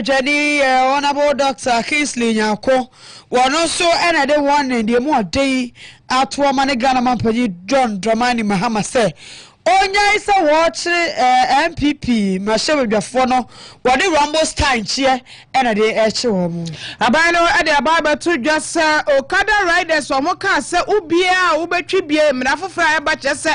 Abejadi honorable Dr. Kase3 Nyako one also another one in the more day at woman Ghana Mampany John Dramani Mahama say Onya is a watch MPP Mashawe Jafono what the Rumbles time cheer and a day Abano at the Ababa to just Okada riders or Moka say Ubia Ubetibia Mnafa Fire but just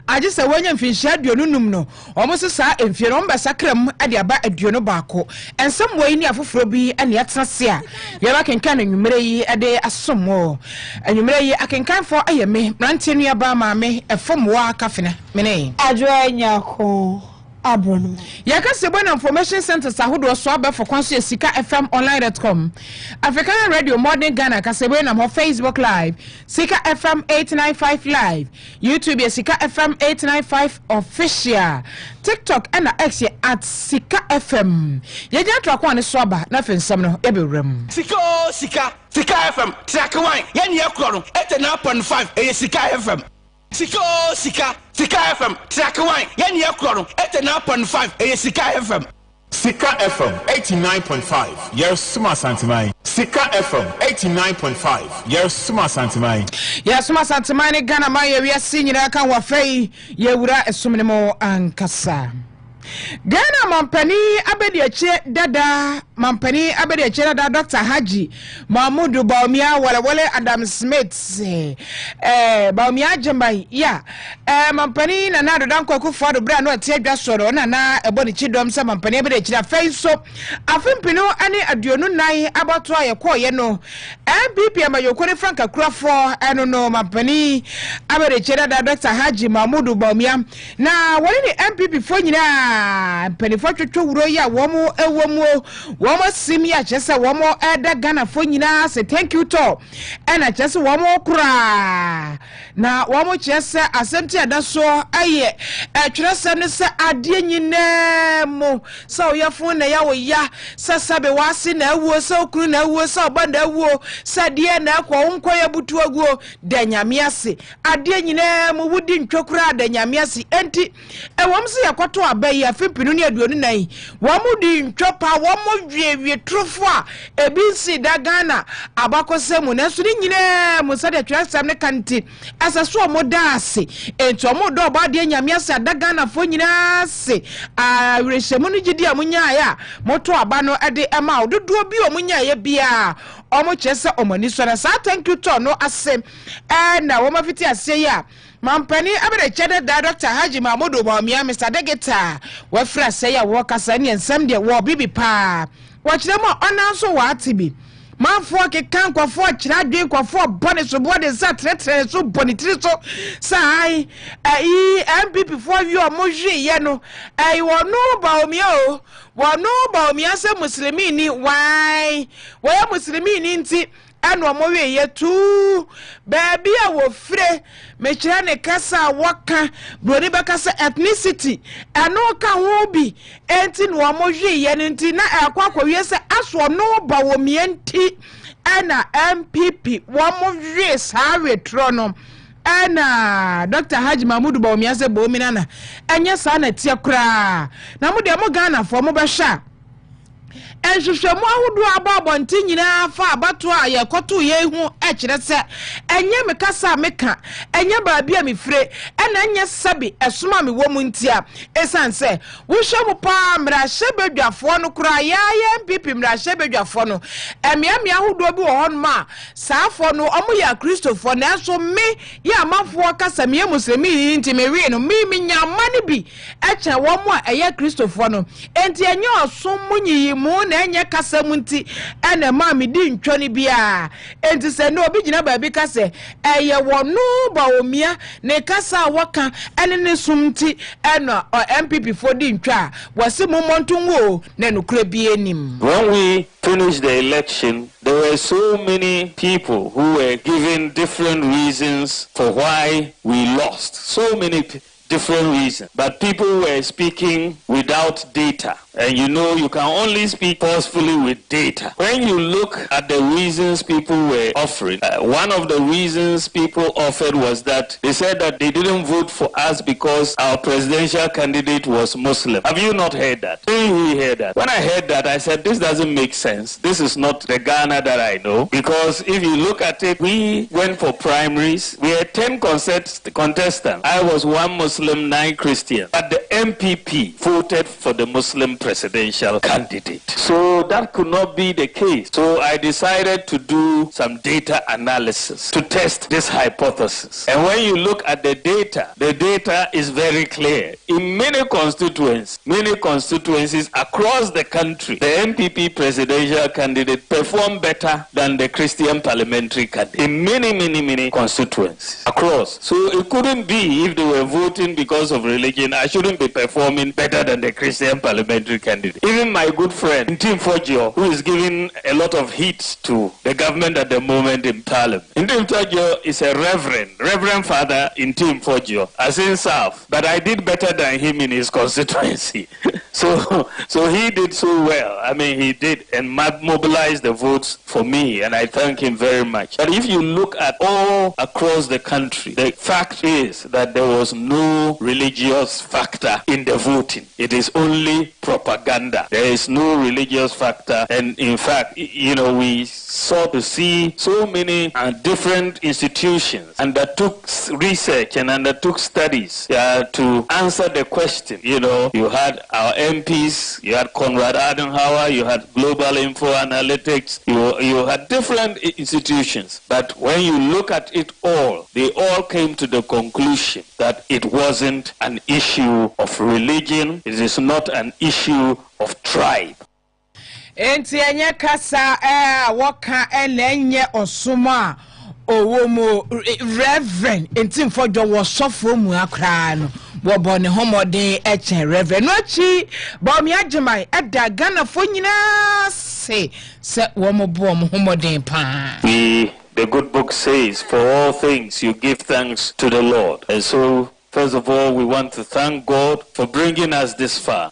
I just a one fish shed you no almost a sa in Fioromba Sacram at the Aba at Dionobaco and some way near Frobi and Yatsasia. Yaba can can you may a day as some more and you may I can come for a me ranting near Bama me a form war caffeine. Adwanyako Abron. Yakase when information centers are who do swab for Consul Sikka FM online.com. African Radio Modern Ghana Kasebe na mo Facebook Live. Sikka FM 895 Live. YouTube Sikka FM 895 Official. TikTok and X at Sikka FM. Yeja trakwa ne swaba na fensam no ebewrem. Sikka FM. Trakwan yen yakro 89.5 Sikka FM. Sikka FM, Trakawai, Yan Yakron, 89.5, Sikka FM. Sikka FM 89.5, yes, Suma Santimai. Sikka FM 89.5, yes, Suma Santimai. Yes, Suma Santimai, Ghana, Maya, we are seeing you. I can't wafei, Yewura, Sumimo, and Kasa. Ghana Mampani Abediache Dada Mampani Abediache Dada Dr. Haji Mahmudu Baumia Wale Adam Smith Baumia Jambai ya Mampani na nado danko kufa do bra no atia soro na eboni chidom se Mampani Abediache face so afimpino ani aduonu nan abato ayekoye no MPP amayokore Franka Kurafo eno no Mampani Abediache Dada Dr. Haji Mahmudu Baumia na wale ni MPP fo nyina penifo twetwo wuro ya womo ewomo womo sim ya chese womo eda Ghana fo nyina say thank you to ena chese womo kura na womo chese asenti adaso aye twese ne se ade nyina mo so yefo na ya wo ya sasabe wase na awuo so okuru na awuo so obanda awuo sadie na akwa wonkoya butu aguo da nyame ase ade nyina mo wudi ntwokura da nyame ase enti ewom se yakoto abayi afimpinu ne aduonu nan womudi ntwopa womodwie trofo a ebinsi da Ghana abakosemu na so ni nyina mo sade twasam ne kanti asaso modase enti omodo obade nyame ase da Ghana fo nyina se a reshemu no gidi amunya ya moto aba no ade ema ododo bi omunya ya bia omo chese omani so na sa thank you to no ase na womafiti ase ya Mampani Abediache Dada Dr. Haji Mahmudu Baumia Mr. Degeta wafra say ya wo kasa ne ensam de wo bibi pa wachire mo onanso wa atibi manfo ke kan kwafo kira dwen kwafo bone so bode za tretre so bone tri so sai MPP fo wi o mo hwe ye no wo no Baumia o wo no Baumia se muslimi ni why wo ya muslimi ni nti eno mo we ye tu baby a wo fre me kira ne kasa waka broni be kasa ethnicity eno ka ho bi enti no mo hwe ye nti na akwa wie se aso no ba wo mienti ana MPP wo mo hwe sa retro no ana Dr. Haji Mahmudu Baumia se bo mi nana enye sa na tie kra na mo de mo Ghana fo mo be hwa enhwehwemu ahodo ababonti nyina fa abato a yekoto ye hu ekire se enye mekasa meka enye baabia mefre ena enye sabi esoma me wo muntia esanse wo hwemu pa mra hyebedwafo no kura ya MPP mra hyebedwafo no emiamia ahodo bi wo hon ma saafo no omo ya Christopher na so me ya amafo kasa me muslimi nti me wi no mi nyamane bi eche wo mo a eye Christopher no enti enye osom munyi mu enye kasa munti ene ma me di ntwoni bia enti se no obi gina ba bi kase eye wonu Baumia ne kasa waka ene ne sumti eno MPP for di ntwa wase momontunwo ne no kura bi enim. When we finished the election, there were so many people who were giving different reasons for why we lost. So many different reasons, but people were speaking without data. And you know you can only speak forcefully with data. When you look at the reasons people were offering, one of the reasons people offered was that they said that they didn't vote for us because our presidential candidate was Muslim. Have you not heard that? Didn't we hear that? When I heard that, I said, this doesn't make sense. This is not the Ghana that I know. Because if you look at it, we went for primaries. We had 10 contestants. I was 1 Muslim, 9 Christian. But the MPP voted for the Muslim presidential candidate. So that could not be the case. So I decided to do some data analysis to test this hypothesis. And when you look at the data is very clear. In many constituencies across the country, the MPP presidential candidate performed better than the Christian parliamentary candidate. In many constituencies across. So it couldn't be if they were voting because of religion, I shouldn't be performing better than the Christian parliamentary candidate. Even my good friend, Ntim Fogio, who is giving a lot of heat to the government at the moment in parliament. Ntim Fogio is a reverend father in Ntim Fogio, as in South. But I did better than him in his constituency. So he did so well. I mean, he did and mobilized the votes for me, and I thank him very much. But if you look at all across the country, the fact is that there was no religious factor in the voting. It is only propaganda. There is no religious factor, and in fact, you know, we sought to see so many different institutions undertook research and undertook studies to answer the question. You know, you had our MPs, you had Konrad Adenauer, you had Global Info Analytics, you had different institutions. But when you look at it all, they all came to the conclusion that it wasn't an issue of religion, it is not an issue of tribe. Enti enye kasa waka enenye osuma owomo reverend enti mfojo wo sofo mu akra no wo bone homode eche reverend no chi ba mi agimai eda Ghana fo nyina se wo mo bo mo homode pa. The good book says, for all things you give thanks to the Lord. And so first of all, we want to thank God for bringing us this far.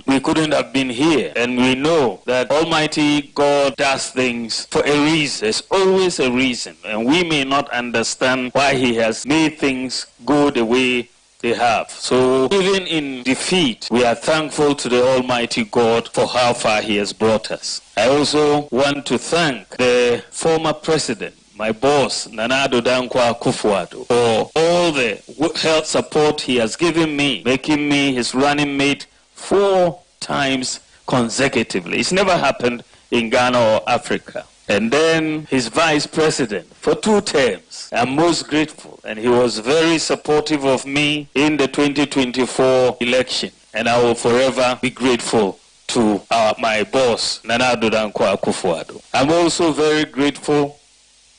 We couldn't have been here, and we know that Almighty God does things for a reason. There's always a reason, and we may not understand why He has made things go the way they have. So even in defeat, we are thankful to the Almighty God for how far He has brought us. I also want to thank the former president, my boss, Nana Addo Dankwa Akufo-Addo, for all the health support he has given me, making me his running mate 4 times consecutively. It's never happened in Ghana or Africa. And then his vice president for 2 terms. I'm most grateful, and he was very supportive of me in the 2024 election, and I will forever be grateful to my boss, Nana Addo Dankwa Akufo-Addo. I'm also very grateful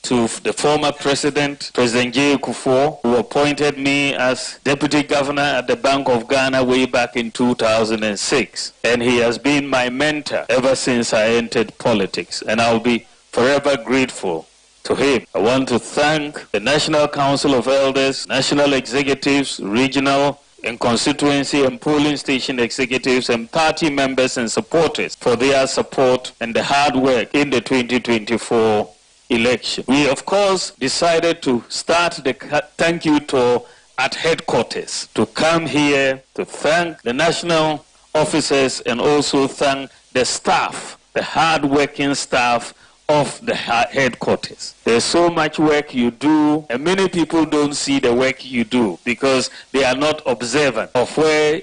to the former president, President J. Kufuor, who appointed me as deputy governor at the Bank of Ghana way back in 2006. And he has been my mentor ever since I entered politics, and I'll be forever grateful to him. I want to thank the National Council of Elders, national executives, regional and constituency and polling station executives and party members and supporters for their support and the hard work in the 2024 election. We, of course, decided to start the thank you tour at headquarters, to come here to thank the national officers and also thank the staff, the hard-working staff of the headquarters. There's so much work you do, and many people don't see the work you do because they are not observant of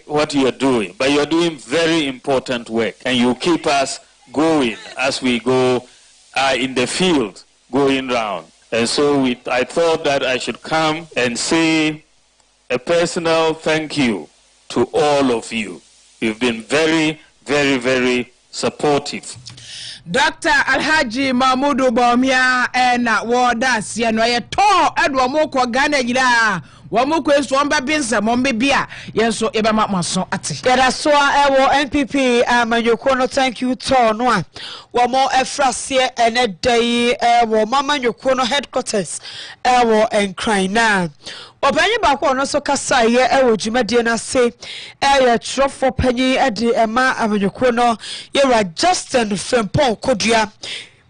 what you are doing. But you're doing very important work, and you keep us going as we go in the field, going round. And so I thought that I should come and say a personal thank you to all of you. You've been very, very, very supportive. Dr. Alhaji Mahmudu Bawumia and Wardas Yanway to Edwa Moko Ghana Yida wo mo kwesu on ba bi nsam on be bia yenso e be ma maso ate yada so ewo NPP amanyoko no thank you to no a wo mo efrase ene dai ewo mamanyoko no headquarters ewo enkran na obanyi ba ko no so kasa ye ewo dwumadie na se ye trofo panyi ade ema amanyoko no ye Justin Frempong Kodua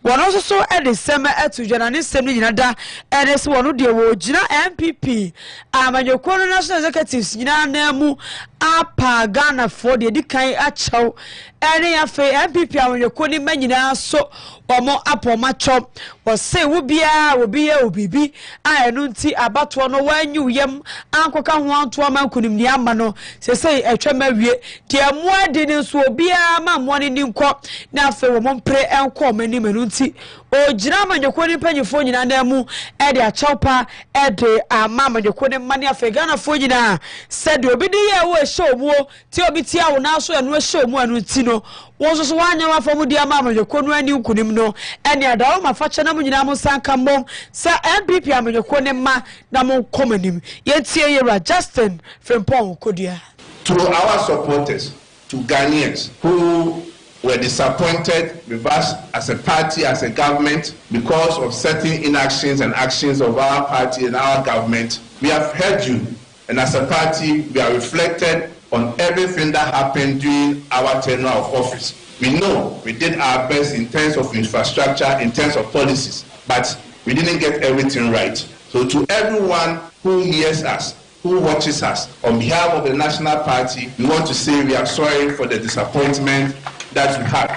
wono so edesem atujana ne sem nyina da enes wono de wo gina MPP amanyoko no national executives nyina na mu apa Ghana for de dikan achew ene afa MPP amanyoko ni manyina so omo apoma chom wo se wo bia obibi a enu nti abato no wanyu yem ankoka ho anto amankunim ni ama no se etwa mawie de amuade ni so obia ma muane ni nko na afa wo mpre enko mani manu nti o gina amanyoko ni panyifo nyina na mu e de achewpa e de ama amanyoko ni mani afa Ghana fo nyina se de obi de ye wo ehye omuo ti obi ti awo na so enu ehye omuo anu ti no wo so wanya wa fo mu de ama amanyoko no ani nkunim no eni adawo mafache na mu nyina mu sanka mbom sa MPP amanyoko ne ma na mu komanim yentie yera Justin Frempong Kodua. To our supporters, to Ghanaians who were disappointed with us as a party, as a government, because of certain inactions and actions of our party and our government, we have heard you, and as a party, we are reflected on everything that happened during our tenure of office. We know we did our best in terms of infrastructure, in terms of policies, but we didn't get everything right. So to everyone who hears us, who watches us, on behalf of the National Party, we want to say we are sorry for the disappointment that we had.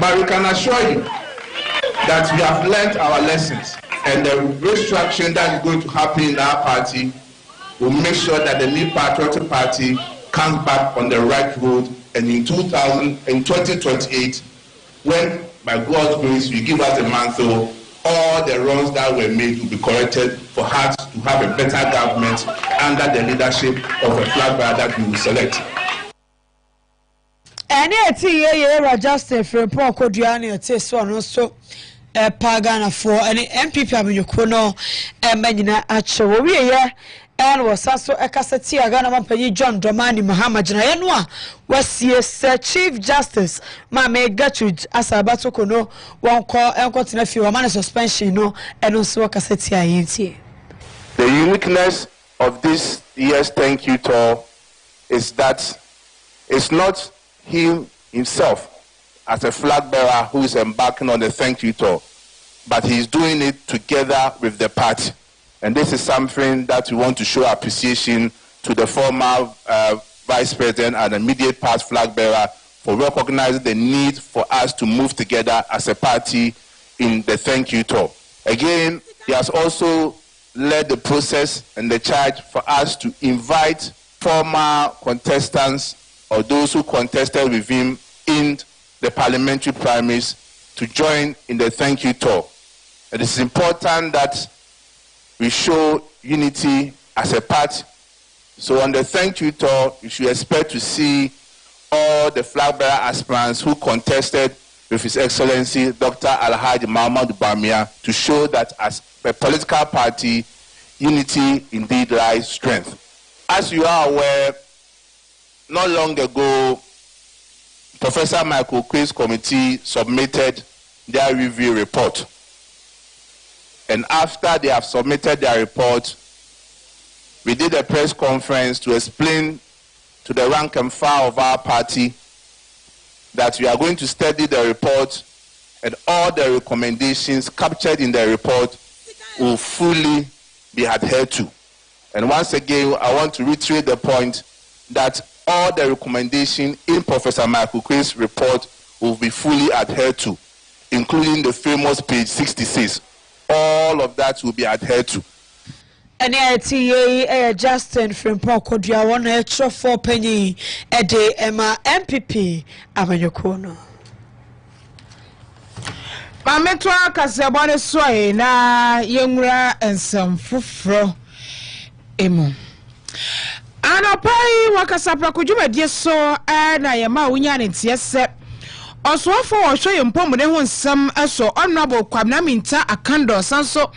But we can assure you that we have learned our lessons, and the restructuring that is going to happen in our party will make sure that the new patriotic party comes back on the right road, and in 2028, when by God's grace you give us a mantle, all the wrongs that were made will be corrected for us to have a better government under the leadership of a flag bearer that we will select. Ene eti ye Justin Frempong Kodua ne eti so no so Ghana for any MPP amanyoko no manyina achewo wie ye and was also a Kase3 Ghana Mampanyi John Dramani Mahama Jina Yanwa was yes Chief Justice Mame Gertrude Asabato Kono one call and continue few man suspension no and also Kase3 The uniqueness of this year's thank you tour is that it's not him himself as a flag bearer who is embarking on the thank you tour, but he's doing it together with the party. And this is something that we want to show appreciation to the former Vice President and immediate past flag bearer for recognizing the need for us to move together as a party in the thank you tour. Again, he has also led the process and the charge for us to invite former contestants or those who contested with him in the parliamentary primaries to join in the thank you tour. It is important that we show unity as a party. So on the thank you tour, you should expect to see all the flag bearer aspirants who contested with His Excellency Dr. Alhaji Muhammadu Bawumia to show that as a political party, unity indeed lies strength. As you are aware, not long ago, Professor Michael Quay's committee submitted their review report. And after they have submitted their report, we did a press conference to explain to the rank and file of our party that we are going to study the report, and all the recommendations captured in the report will fully be adhered to. And once again, I want to reiterate the point that all the recommendations in Professor Michael Quay's report will be fully adhered to, including the famous page 66. All of that will be adhered to. And Justin Frempong Kodua one extra 4 penny a day Emma MPP Amanyoko. Mametwa kasebone soe na yengura ensem fufro emu. Anopai wakasapra kujumedie so na yema unya ne tiese. Oswafo ohwe yempom ne ho nsem eso honorable Kwamna Minta Akando sanso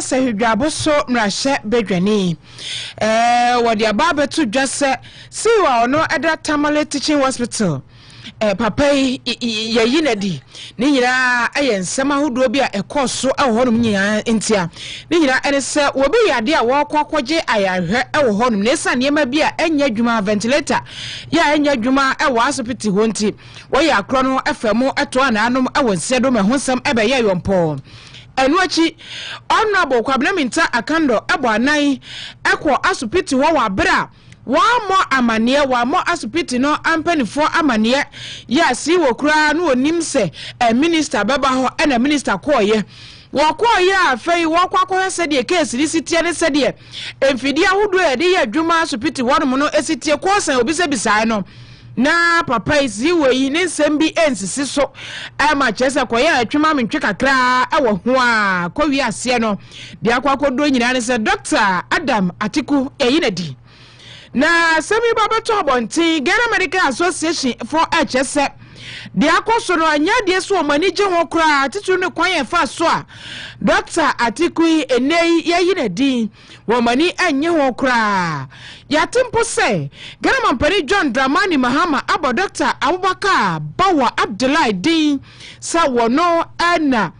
se hidwabo so mrahye bedwani wodi ababa to dwase si wa ono eda Tamale Teaching Hospital papa yayi nadi ni nyira nsema hodo bi a ekoso ehonum nyira ntia ni nyira ene se wobi yade a wokwakoje ayahwe ehonum ne sa niema bi a enya dwuma ventilator ya enya dwuma ewo asopiti honti wo ya akro no efemu eto ananum ewonse do mehonsam ebe ye yompo enuachi honorable Kwabnaminta Akando ebo anan ekwo asopiti wo wa bra wa mo amanie wa mo asupiti no ampanifo amanie ya si wo kura no onim se minister beba ho na minister koye wo koye afei wo kwakọ se de case ni sitie ne se de emfidi ahodo e de ya adwuma asupiti wonom no esitie ko san obi se bisai no na papa isi we ni nsem bi ensisi so ama chese koye atwuma mentwe kakra e wo ho a ko wi ase no de akwakodo nyina ne se Dr. Adam Atiku eyinadi na semi baba to bontin Ghana Medical Association for HSE de akoso no anya de so manije ho kra titu ne kwan fa so a Dr. Atiku enei yayi na din wo mani anye ho kra ya tempo se Ghana Mampani John Dramani Mahama abo Dr. Abubakar Bawa Abdullahi din sa wono ana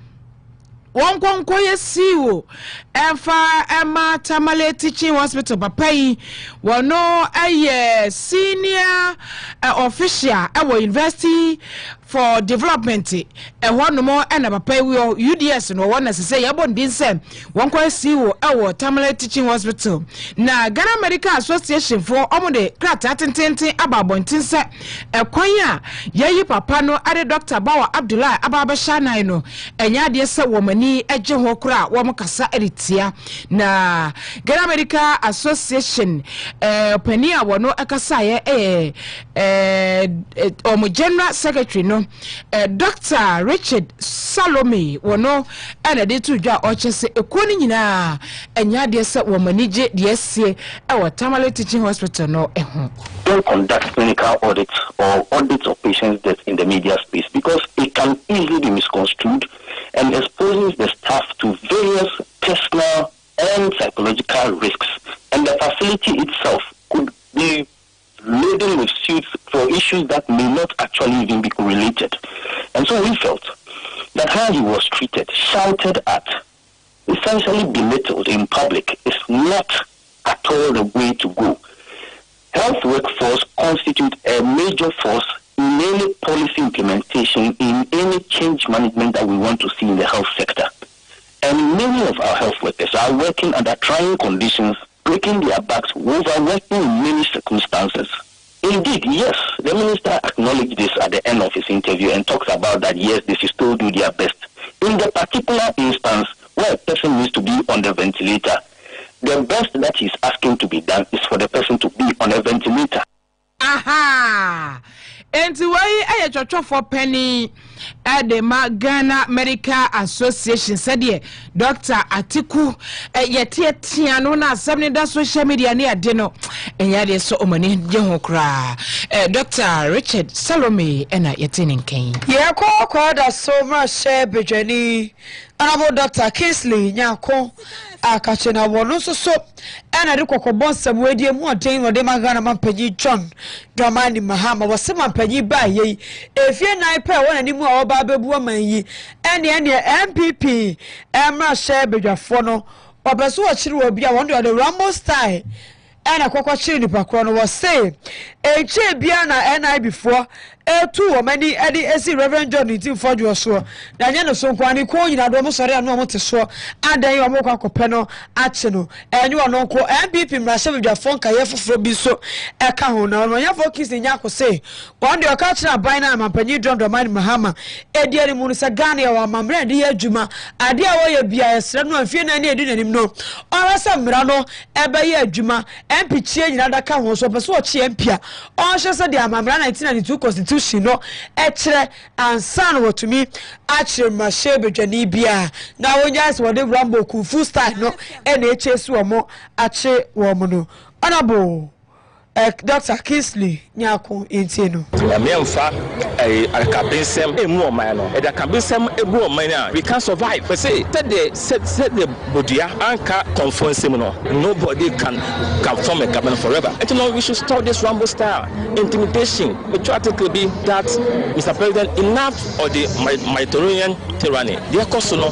wonkonko yesiwo efa ema Tamale Teaching Hospital papai wono aye senior official ewo University for Development honomo ena papai wo UDS no wona sese yabo ndin se wonko yesiwo ewo Tamale Teaching Hospital na Ghana Medical Association for omude krata tententen ababontin se ekwan a yayi papa no ade Dr. Bawa Abdullahi ababasha nan no enya de se wo mani eje ho kura wo mkasa eritia na Ghana Medical Association pania wono akasa ye omo general secretary no Dr. Richard Salome wono ena de to dwa ochese ekoni nyina enya de se wo manije de asie e Tamale Teaching Hospital no eho. Don't conduct clinical audits or audits of patients deaths in the media space because it can easily be misconstrued and exposes the staff to various personal and psychological risks. And the facility itself could be laden with suits for issues that may not actually even be correlated. And so we felt that how he was treated, shouted at, essentially belittled in public is not at all the way to go. Health workforce constitute a major force in any policy implementation, in any change management that we want to see in the health sector. And many of our health workers are working under trying conditions, breaking their backs, overworking in many circumstances. Indeed, yes, the minister acknowledged this at the end of his interview and talks about that, yes, they should still do their best. In the particular instance where a person needs to be on the ventilator, the best that he's asking to be done is for the person to be on a ventilator. Aha! Enti wai aye chocho for penny at the Ghana Medical Association said ye Dr. Atiku yeti tiano na sabni da social media ni adeno enyade so omani je ho kra Dr. Richard Salome ena yeti ninken ye ko da so ma share bejani anabo Dr. Kingsley nyako akache na wono so ena de kokobon samwedie mu oden no de Ghana Mampani John Dramani Mahama wose Mampani ba ye efie nai pe wona ni mu a oba bebu amanyi ene MPP emra share bedwafo no obeso wo chiri obi a won de Rambo style ena kokko chiri ni pakro no wose eche bia na NI before etu wo mani edi esi Reverend John Ntimfodwo so na nya no so kwani ko nyina do mo sore anu mo te so adan yo mo kwakope no ache no enyu ono ko MPP mrashe bedwafo nka ye foforo bi so eka ho na no nya focus nya ko se won de oka chira ban na Mampani John Dramani Mahama edi ani mu no se Ghana ya wa mamre de ye adwuma ade a wo ye bia esre no afie na ne edi nanim no ora se mra no ebe ye adwuma MP chie nyina da ka ho so pese o chie mpia on hye se de amamra 1992 constitution no etre ansan wotumi achire mashe bedwani bia na wonya se wode Rambo kufu style no ene echesu omo ache wo mo no honorable Dr. Kingsley nyako intino Emfa Kabisem emu omano e da Kabisem ebu omano we can survive but say the bodia anka conformsem no nobody can form a government forever and you know we should stop this rumble style intimidation patriotically be that Mr. President enough of the Mediterranean tyranny their cause no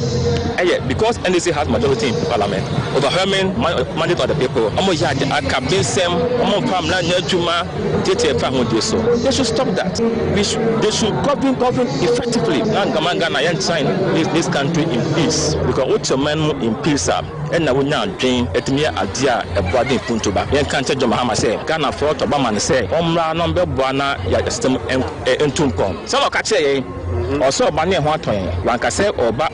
because NDC has majority in parliament overwhelming mandate of the people Kabisem family nyajuma tete fa ho so they should stop that they should govern effectively Gana yan sign this country in peace because what your man in peace and na wonya adwen etimi adia eboade puntoba yan kan tejo mahama say Ghana for to ba man say omra no be boana ya system entumpon so ka che also ba ne ho aton wanka say oba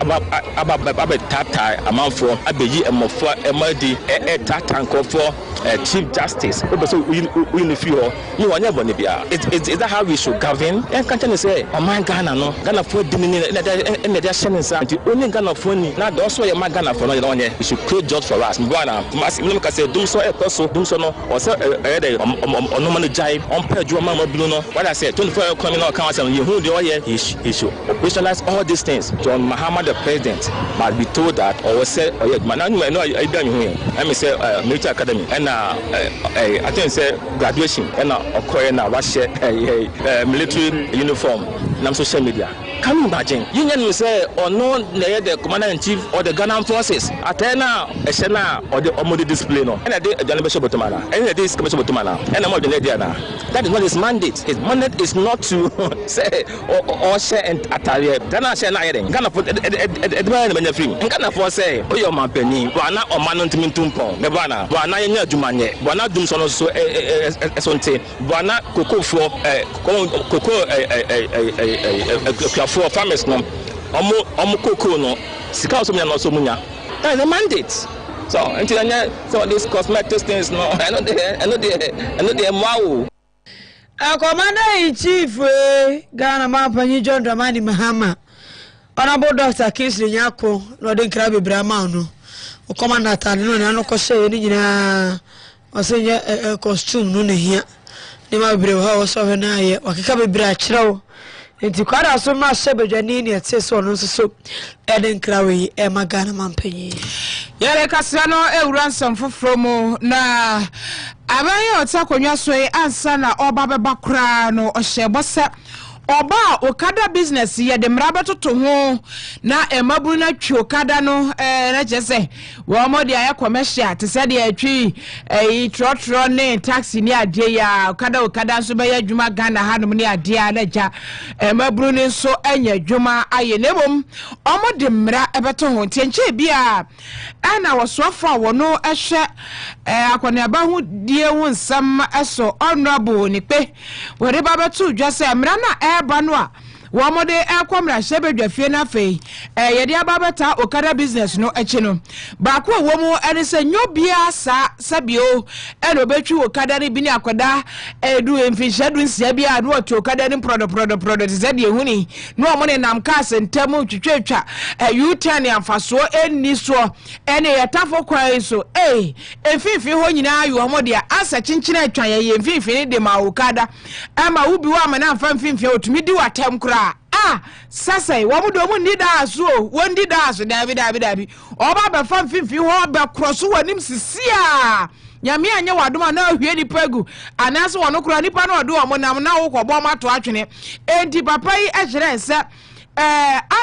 aba tata amanfo abeyi emofo emadi tata nkofo Chief Justice so we no feel you want never bia is that how we should govern and can say oh my Ghana no Ghana for dimini and their shenanigans only Ghana for ni na also your Ghana for no you should create jobs for us mbwana masim ka say dum so no or say no man jai on pay juma mabulu no what I say 24 criminal council you who the he should operationalize all these things. John Mahama the president must be told that or say man no I done here let me say military academy and I think say graduation and occur na wash military uniform na social media. Can you imagine? You can say or no the commander in chief or the Ghana forces atena eshena or the omodi display no and the Janabesho Botomana and the is commission Botomana and I'm the Diana. That is not his mandate. His mandate is not to say or share and atari Ghana share na heading Ghana for the free and Ghana for say oh your man penny wana or man to mintumpo me bana wana yenya jumanye wana dum so esonte wana koko for koko for farmers no omo koko no sika so munya no so munya that is the mandate so until so these cosmetic things no I know they wow Commander in Chief Ghana Mampanyi John Dramani Mahama Honorable Dr. Kingsley Nyako no den krabe brama no o commander tane no na no ko shey ni nyina o se costume no ne hia ni ma bre ha o so na ye o keka be bra kirewo enti kwara so ma shebedwani ne etse so no so den krawe e ma Ghana Mampanyi yare kasra no ewura nsam foforo mu na abaye otakonwa so e ansa na oba beba kra no o hyebose oba okada business ye de mrabe toto ho na emaburu na twi okada no na chese wo mo de aye commercial te se de atwi trotro ne taxi ni ade ya okada so be ya dwuma Ghana hanom ni ade ya na ja emaburu ni so anya dwuma aye nebom omo de mra ebeto ho tienche bia ana wosofa wo no ehwe akone aba hu die hu nsam eso honorable ni pe wo re ba beto dwa se mra na eba no a wamode akwamra shebedwa fie na fei yede ababeta okada business no echi no ba ko wo mu ene se nyobia sa sabio eno betwi okada ne bi ni akoda edu emfishadu nsia bia no to okada ne product zede ehuni no omo ne nam Kase ntemu twetwetwa U10 amfaso eni so ene yetafo kwai so emfifi ho nyina ayo omo de asa chinchina atwan ye emfifi ne de ma okada ama ubi wa ma na amfa mfifi otumi di watem kura sasa wamudo mu ndida aso wondida aso dabi oba be fam fifi ho be kroso wanim sisia nyame anya wadoma na ahwie ni pagu anaso wono kura nipa na odo omo nam na wo kobo mato atwene enti papa yi ehire nse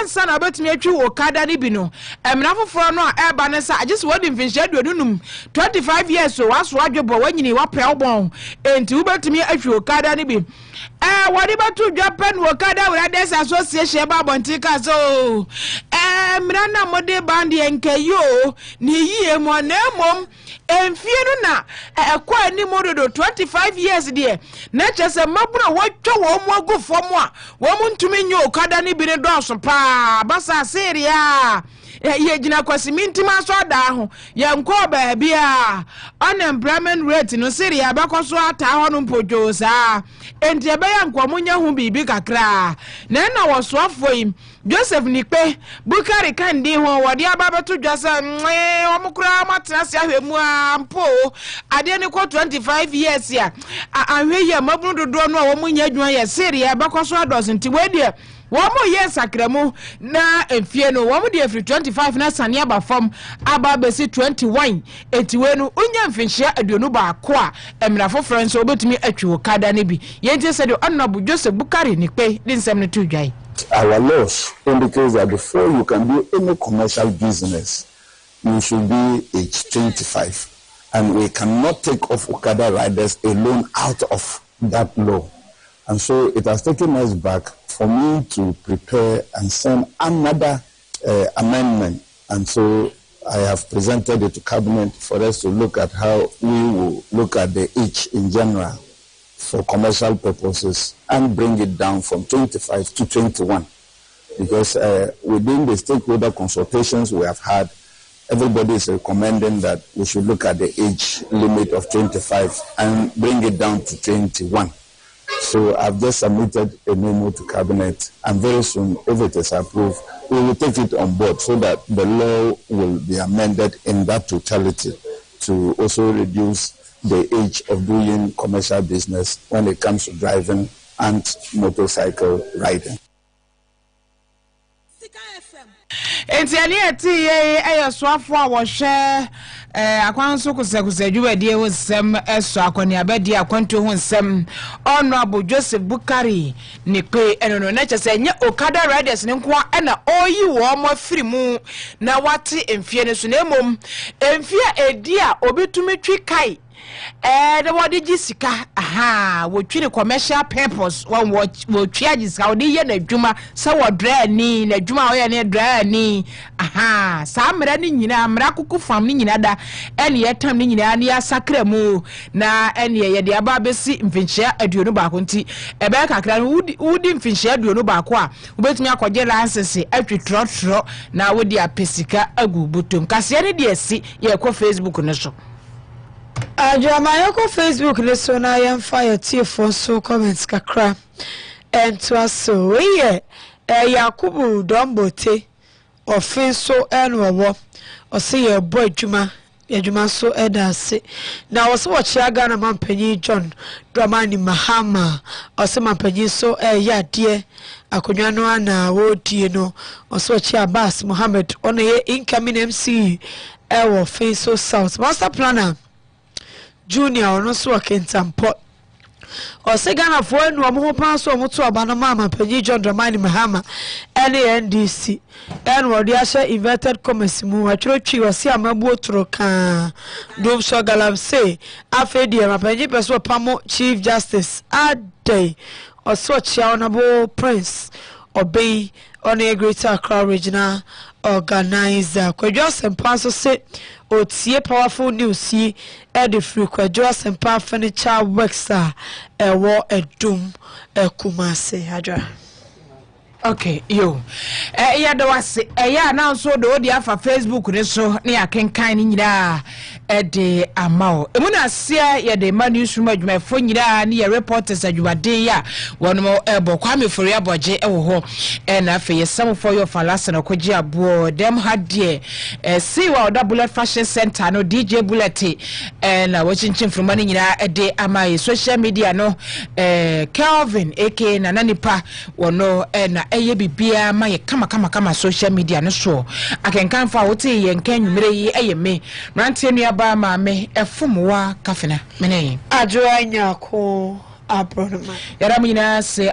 ansa na betumi atwi okada ni bi no emna foforo no a eba ne sa agese wodi mfinhye aduonum 25 years so waso adwebo wanyini wapre obon enti ubetumi atwi okada ni bi wadi batu Japan wakada Brothers Association babontika so mrana mode bandi enkeyo ni yie mo na mom emfie no na ekwa ni mododo 25 years die na chese mabura wotwa wo mo agufo mo a wo ntumi nyo okada ni bi ne do so pa basa seria ye gina kwasi mintima so da ho ye nko ba bia unemployment rate no siri abakoso ata ho no mpojo saa enti ebe ya nkomunya hu bibi kakra na wo so afoyim Joseph Nikpe Bukari kandi ho wode ababeto dwasa omukura matenase ahwemu ampo ade ne ko 25 years ya ahwe ya mabunu dodo no wo munya adwuma ya siri abakoso adoso nti wedie Womo yes akremu na enfie no womo de free 25 na sane aba fam aba besi 21 etiwe no unya mfinhia aduonu ba ko a emra foforo nso obetumi atwi okada ne bi yente se de Honorable Joseph Bukari Nikpe din sem ne to dwai. Our laws indicates that before you can do any commercial business you should be age 25 and we cannot take off Okada riders alone out of that law. And so it has taken us back for me to prepare and send another amendment. And so I have presented it to Cabinet for us to look at how we will look at the age in general for commercial purposes and bring it down from 25 to 21. Because within the stakeholder consultations we have had, everybody is recommending that we should look at the age limit of 25 and bring it down to 21. So I've just submitted a memo to Cabinet, and very soon, if it is approved, we will take it on board so that the law will be amended in that totality to also reduce the age of doing commercial business when it comes to driving and motorcycle riding. Entiani eti ye swafo a wo hwe akwanso kusakusadwuma die wo nsem eso akoni abadi akwanto ho nsem Honorable Joseph Bukari Nikpe enono na chese nye Okada riders ne nko na oyi wo mo afiri mu na wate emfie ne so na emom emfie edi a obetumi twi kai the word Sikka wo twini commercial purpose wo twia jisika wo de ye na adwuma se wo dra ni na adwuma wo ye ne dra ni sa mra ni nyina mra kuku fam ni nyina da ene ye tam ni nyina ne ya sakra mu na ene ye de aba besi mfinhia aduonu ba ko nti ebe kakra wudi mfinhia aduonu ba ko a wo betumi akogye license atwitrotro na wo de apesika agubutum kase ne de asi ye ko Facebook ne so Ajama yoko Facebook leso na yemfa yetifo so comments kakra entwaso weye Yakubu Dombote ofenso enwowo ose ye boy adwuma so edase na ose wo chiaga na mampanyi John Dramani Mahama ose mampanyi so yade akonwa no ana wodie no ose wo chia Abbas Mohammed ono ye incoming MC ewo Fenso South master planner Junior no so Kentampo o se Ghana fo enu omo pan so omo to oba no mama panyi John Dramani Mahama NDC enu odi ahye inverted commerce mu atwotwi o se amabu otro kan dom so galam say afedi ma panyi peso pamo Chief Justice Adey o so chia honorable Prince Obey on a Greater Accra Regional Organizer kwadwo sempa so se otie powerful news yi the free kwadwo sempa furniture works ewo edum Kumase hadra. Okay, yo. Ya do wase ya na so do di afa Facebook ne so ne akenkan ni nyira de amao. Emu na sia ya de newsroom adwumafo nyira ne ya reporters adwumaden ya wono ebo Kwame Fori aboje ewo ho na afa yesam for your falasa na koji abo dem hadie see wa oda Bullet Fashion Center no DJ Bullet na wachinchin from mani nyira de amaye social media no Kelvin aka na nanipa wono na eye bibia ma ye kama social media no so akenkan fa wote ye nkan nwumere yi eye me rantie nua ba ma me efumwa kafena mene adwo anya ko abronoma yara mu nyina se